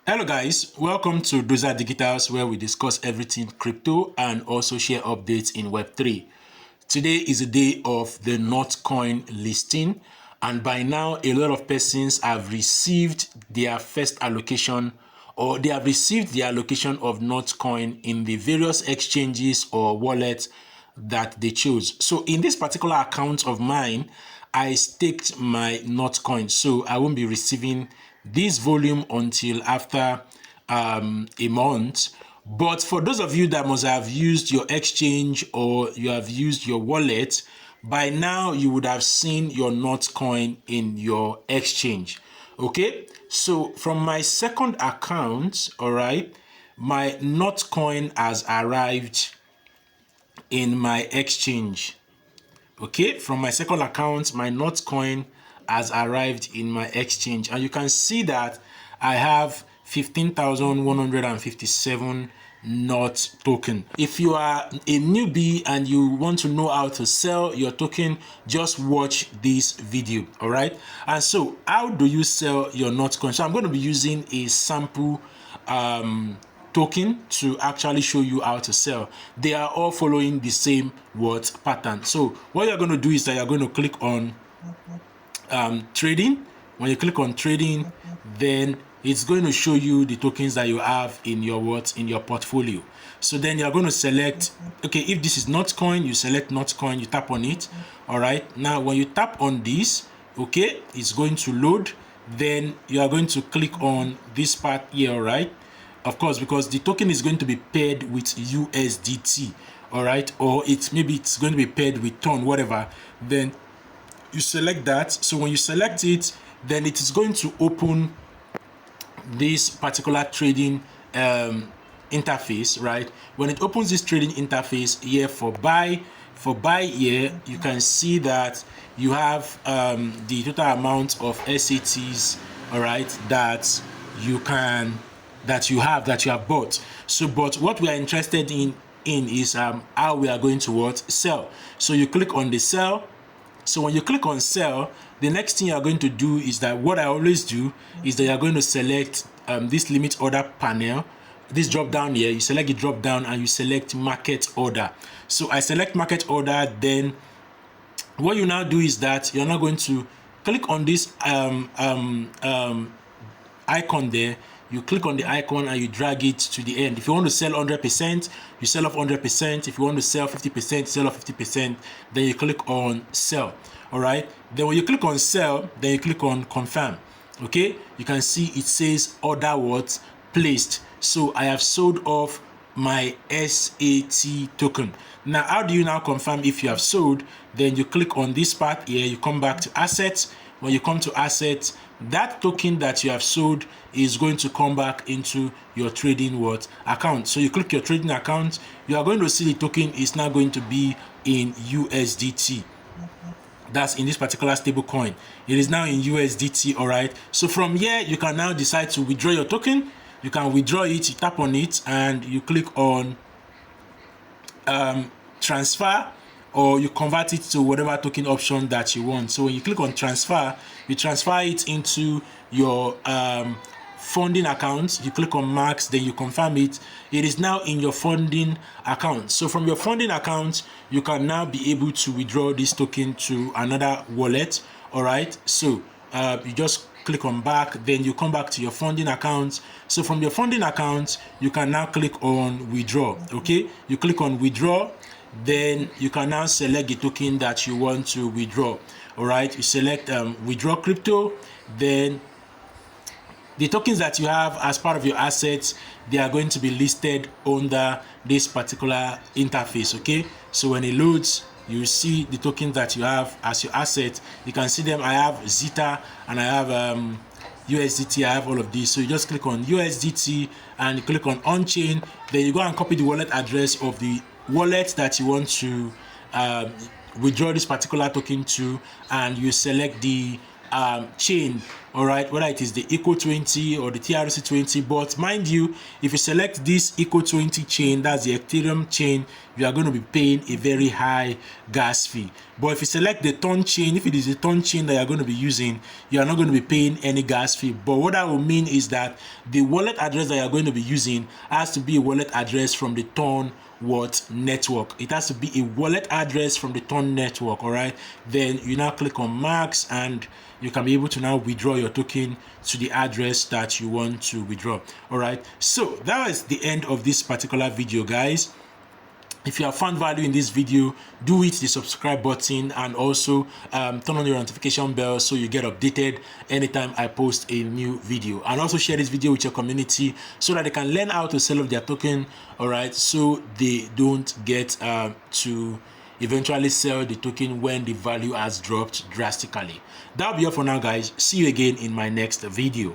Hello guys, welcome to Doza Digitals, where we discuss everything crypto and also share updates in Web3. Today is the day of the Notcoin listing, and by now a lot of persons have received their first allocation, or they have received the allocation of Notcoin in the various exchanges or wallets that they chose. So in this particular account of mine, I staked my Notcoin, so I won't be receiving this volume until after a month. But for those of you that must have used your exchange or you have used your wallet, by now you would have seen your Notcoin in your exchange. Okay, so from my second account, all right, my Notcoin has arrived in my exchange. Okay, from my second account, my Notcoin has arrived in my exchange, and you can see that I have 15,157 Not token. If you are a newbie and you want to know how to sell your token, just watch this video. All right, and so how do you sell your Notcoin? So I'm going to be using a sample token to actually show you how to sell. They are all following the same pattern. So what you're going to do is that you're going to click on trading. When you click on trading, then it's going to show you the tokens that you have in your in your portfolio. So then you're going to select, okay, if this is Notcoin, you select Notcoin, you tap on it. All right, now when you tap on this, okay, it's going to load. Then you are going to click on this part here. All right, of course, because the token is going to be paired with USDT, all right, or maybe it's going to be paired with TON, whatever. Then you select that. So when you select it, then it is going to open this particular trading interface, right? When it opens this trading interface here for buy here, you can see that you have the total amount of SATs, all right, that you have bought. So but what we are interested in is how we are going to sell. So you click on the sell. So when you click on sell, the next thing you are going to do is that what I always do is that you are going to select this limit order panel, this drop down here. You select the drop down and you select market order. So I select market order. Then what you now do is that you're now going to click on this icon there. You click on the icon and you drag it to the end. If you want to sell 100%, you sell off 100%. If you want to sell 50%, sell off 50%. Then you click on sell. All right. Then when you click on sell, then you click on confirm. Okay. You can see it says order placed. So I have sold off my SAT token. Now, how do you now confirm if you have sold? Then you click on this part here. You come back to assets. When you come to assets, that token that you have sold is going to come back into your trading account. So you click your trading account, you are going to see the token is now going to be in USDT. That's in this particular stable coin. It is now in USDT. All right, so from here you can now decide to withdraw your token. You can withdraw it, you tap on it and you click on transfer, or you convert it to whatever token option that you want. So when you click on transfer, you transfer it into your funding account. You click on max, then you confirm it. It is now in your funding account. So from your funding account, you can now be able to withdraw this token to another wallet. All right, so you just click on back, then you come back to your funding account. So from your funding account, you can now click on withdraw. Okay, you click on withdraw, then you can now select the token that you want to withdraw. All right, you select withdraw crypto. Then the tokens that you have as part of your assets, they are going to be listed under this particular interface. Okay, so when it loads, you see the tokens that you have as your asset. You can see them. I have Zeta and I have USDT. I have all of these. So you just click on USDT and you click on on-chain. Then you go and copy the wallet address of the wallet that you want to withdraw this particular token to, and you select the chain all right, whether it is the ECO20 or the TRC20. But mind you, if you select this ECO20 chain, that's the Ethereum chain, you are going to be paying a very high gas fee. But if you select the Ton chain, if it is the Ton chain that you're going to be using, you are not going to be paying any gas fee. But what that will mean is that the wallet address that you're going to be using has to be a wallet address from the Ton network. It has to be a wallet address from the Ton network. All right, then you now click on max and you can be able to now withdraw your token to the address that you want to withdraw. All right, so that was the end of this particular video, guys. If you have found value in this video, do hit the subscribe button and also turn on your notification bell so you get updated anytime I post a new video. And also share this video with your community so that they can learn how to sell off their token, all right, so they don't get to eventually sell the token when the value has dropped drastically. That'll be all for now, guys. See you again in my next video.